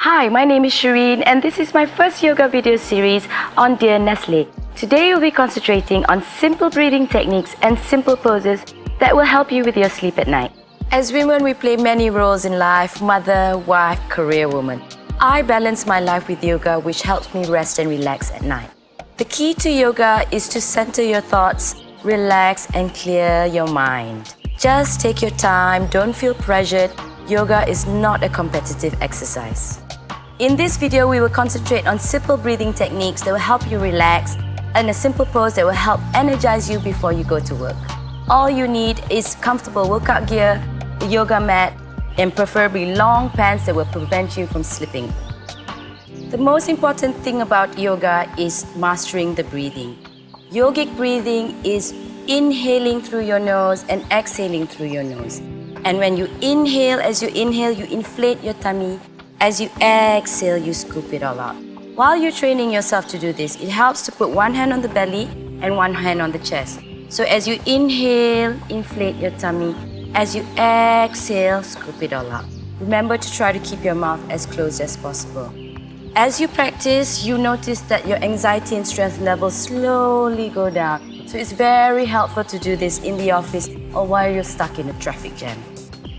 Hi, my name is Shireen and this is my first yoga video series on Dear Nestlé. Today we'll be concentrating on simple breathing techniques and simple poses that will help you with your sleep at night. As women, we play many roles in life: mother, wife, career woman. I balance my life with yoga, which helps me rest and relax at night. The key to yoga is to center your thoughts, relax and clear your mind. Just take your time, don't feel pressured. Yoga is not a competitive exercise. In this video, we will concentrate on simple breathing techniques that will help you relax and a simple pose that will help energize you before you go to work. All you need is comfortable workout gear, a yoga mat, and preferably long pants that will prevent you from slipping. The most important thing about yoga is mastering the breathing. Yogic breathing is inhaling through your nose and exhaling through your nose. And when you inhale, as you inhale, you inflate your tummy. As you exhale, you scoop it all out. While you're training yourself to do this, it helps to put one hand on the belly and one hand on the chest. So as you inhale, inflate your tummy. As you exhale, scoop it all out. Remember to try to keep your mouth as closed as possible. As you practice, you notice that your anxiety and stress levels slowly go down. So it's very helpful to do this in the office or while you're stuck in a traffic jam.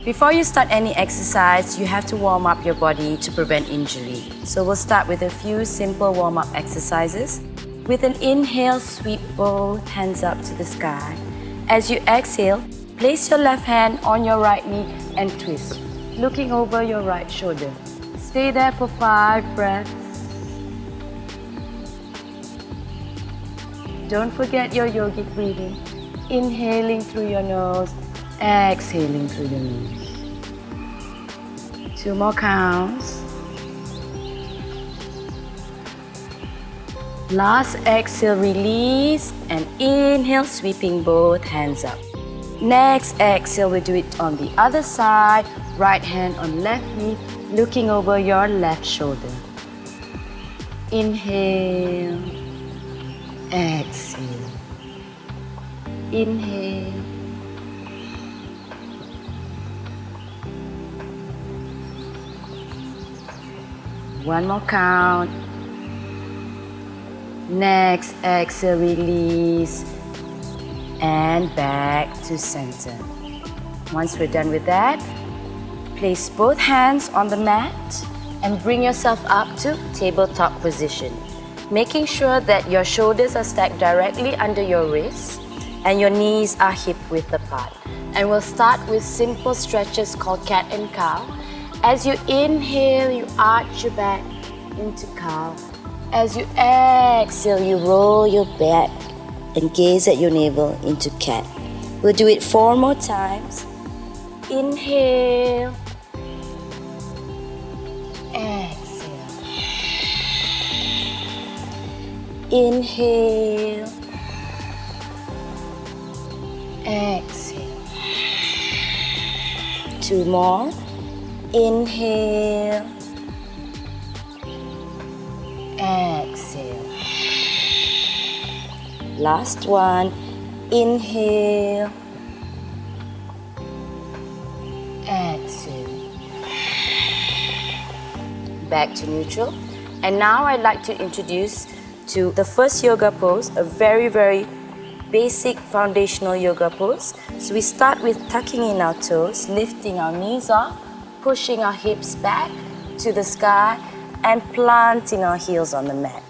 Before you start any exercise, you have to warm up your body to prevent injury. So we'll start with a few simple warm-up exercises. With an inhale, sweep both hands up to the sky. As you exhale, place your left hand on your right knee and twist, looking over your right shoulder. Stay there for 5 breaths. Don't forget your yogic breathing. Inhaling through your nose, exhaling through your nose. 2 more counts. Last exhale, release and inhale, sweeping both hands up. Next exhale, we do it on the other side. Right hand on left knee, looking over your left shoulder. Inhale, exhale. Inhale. One more count. Next exhale, release and back to center. Once we're done with that, place both hands on the mat and bring yourself up to tabletop position, making sure that your shoulders are stacked directly under your wrists and your knees are hip width apart. And we'll start with simple stretches called cat and cow. As you inhale, you arch your back into cow. As you exhale, you roll your back and gaze at your navel into cat. We'll do it 4 more times. Inhale. Exhale. Inhale. Exhale. 2 more. Inhale. Exhale. Last one. Inhale. Exhale. Back to neutral. And now I'd like to introduce to the first yoga pose, a very basic foundational yoga pose. So we start with tucking in our toes, lifting our knees up, pushing our hips back to the sky and planting our heels on the mat.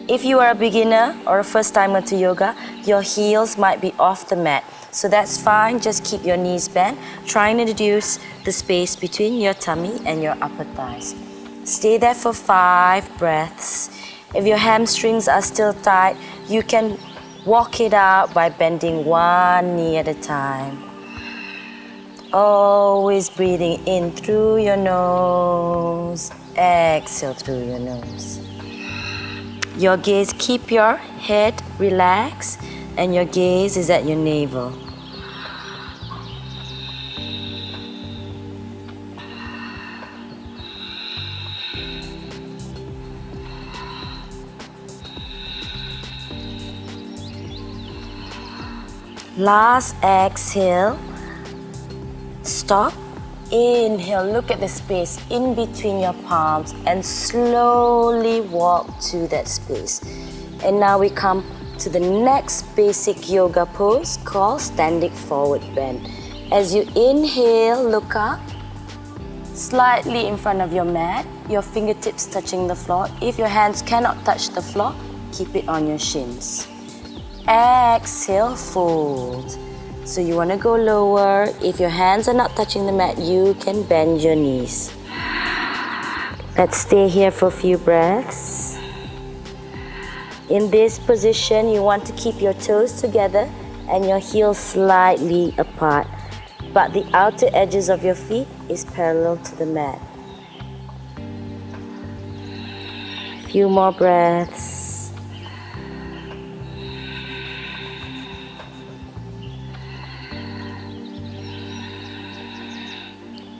If you are a beginner or a first timer to yoga, your heels might be off the mat. So that's fine, just keep your knees bent, trying to reduce the space between your tummy and your upper thighs. Stay there for 5 breaths. If your hamstrings are still tight, you can walk it out by bending one knee at a time. Always breathing in through your nose, exhale through your nose. Your gaze, keep your head relaxed and your gaze is at your navel. Last exhale, stop, inhale, look at the space in between your palms and slowly walk to that space. And now we come to the next basic yoga pose called standing forward bend. As you inhale, look up, slightly in front of your mat, your fingertips touching the floor. If your hands cannot touch the floor, keep it on your shins. Exhale, fold. So you want to go lower. If your hands are not touching the mat, you can bend your knees. Let's stay here for a few breaths. In this position, you want to keep your toes together and your heels slightly apart, but the outer edges of your feet is parallel to the mat. Few more breaths.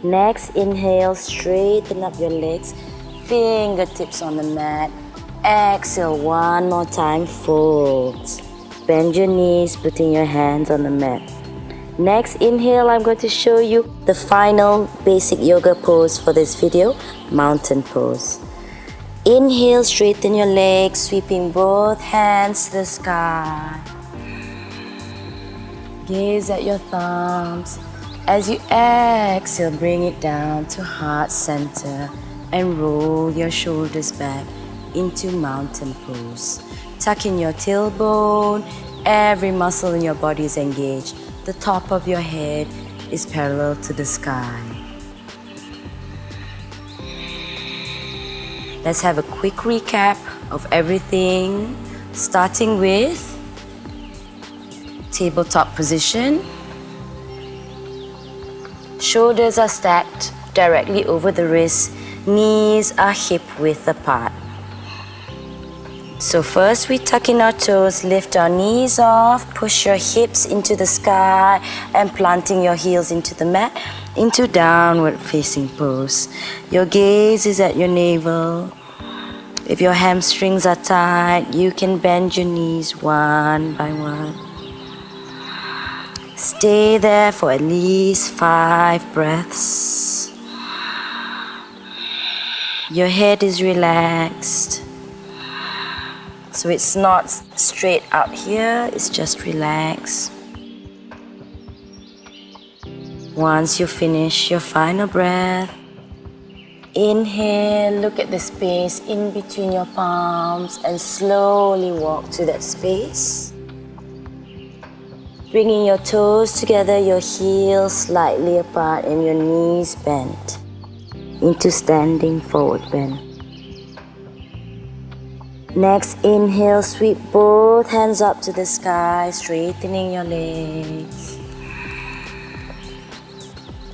Next, inhale, straighten up your legs, fingertips on the mat. Exhale, one more time, fold. Bend your knees, putting your hands on the mat. Next, inhale, I'm going to show you the final basic yoga pose for this video, mountain pose. Inhale, straighten your legs, sweeping both hands to the sky. Gaze at your thumbs. As you exhale, bring it down to heart center and roll your shoulders back into mountain pose. Tuck in your tailbone, every muscle in your body is engaged. The top of your head is parallel to the sky. Let's have a quick recap of everything, starting with tabletop position. Shoulders are stacked directly over the wrists. Knees are hip width apart. So first we tuck in our toes, lift our knees off, push your hips into the sky and planting your heels into the mat, into downward facing pose. Your gaze is at your navel. If your hamstrings are tight, you can bend your knees one by one. Stay there for at least 5 breaths. Your head is relaxed. So it's not straight out here, it's just relaxed. Once you finish your final breath, inhale, look at the space in between your palms and slowly walk to that space. Bringing your toes together, your heels slightly apart and your knees bent into standing forward bend. Next, inhale, sweep both hands up to the sky, straightening your legs.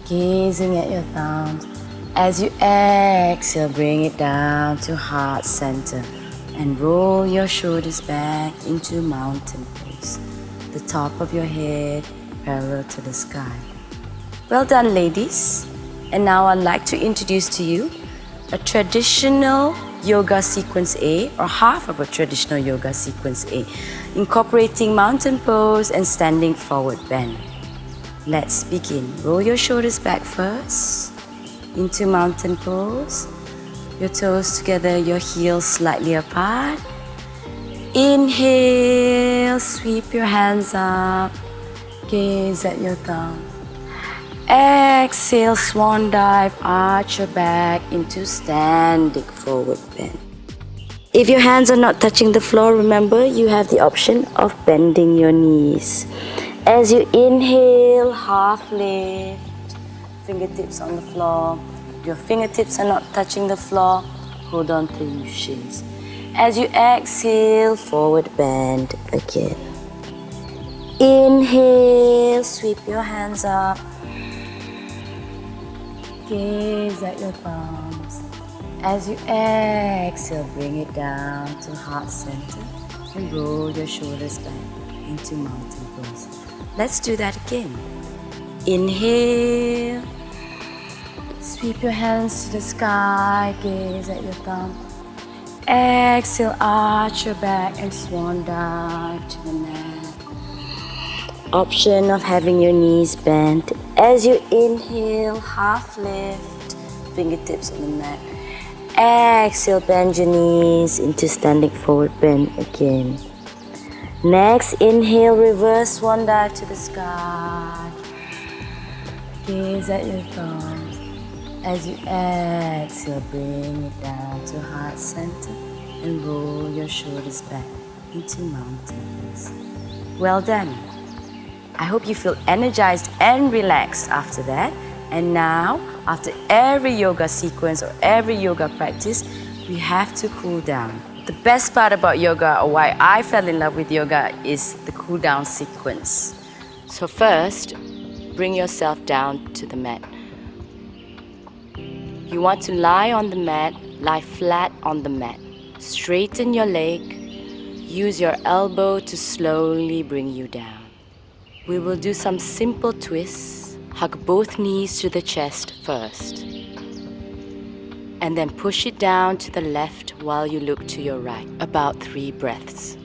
Gazing at your thumbs. As you exhale, bring it down to heart center and roll your shoulders back into mountain pose. The top of your head parallel to the sky. Well done, ladies. And now I'd like to introduce to you a traditional yoga sequence A, or half of a traditional yoga sequence A, incorporating mountain pose and standing forward bend. Let's begin. Roll your shoulders back first into mountain pose. Your toes together, your heels slightly apart. Inhale, sweep your hands up, gaze at your thumb. Exhale, swan dive, arch your back into standing forward bend. If your hands are not touching the floor, remember you have the option of bending your knees. As you inhale, half lift, fingertips on the floor. If your fingertips are not touching the floor, hold on to your shins. As you exhale, forward bend again. Inhale, sweep your hands up. Gaze at your thumbs. As you exhale, bring it down to heart center and roll your shoulders back into mountain pose. Let's do that again. Inhale, sweep your hands to the sky, gaze at your thumb. Exhale, arch your back and swan dive to the mat. Option of having your knees bent As you inhale, half lift, fingertips on the mat. Exhale, bend your knees into standing forward bend again. Next, inhale, reverse swan dive to the sky. Gaze at your thumbs. As you exhale, bring it down to heart center and roll your shoulders back into mountains. Well done. I hope you feel energized and relaxed after that. And now, after every yoga sequence or every yoga practice, we have to cool down. The best part about yoga, or why I fell in love with yoga, is the cool down sequence. So first, bring yourself down to the mat. You want to lie on the mat, lie flat on the mat. Straighten your leg. Use your elbow to slowly bring you down. We will do some simple twists. Hug both knees to the chest first. And then push it down to the left while you look to your right. About 3 breaths.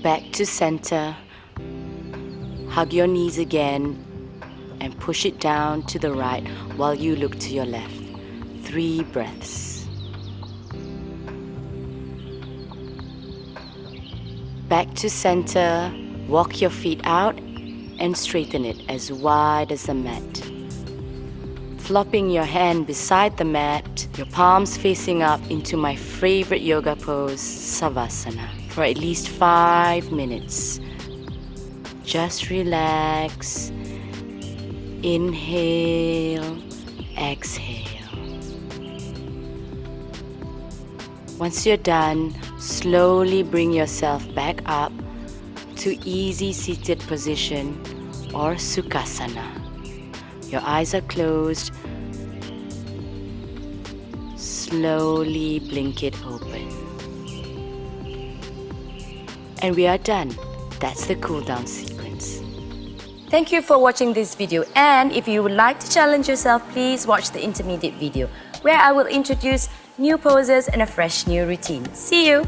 Back to center. Hug your knees again and push it down to the right while you look to your left. 3 breaths. Back to center, walk your feet out and straighten it as wide as the mat. Flopping your hand beside the mat, your palms facing up into my favorite yoga pose, Savasana, for at least 5 minutes. Just relax, inhale, exhale. Once you're done, slowly bring yourself back up to easy seated position or Sukhasana. Your eyes are closed. Slowly blink it open. And we are done. That's the cool down sequence. Thank you for watching this video, and if you would like to challenge yourself, please watch the intermediate video where I will introduce new poses and a fresh new routine. See you!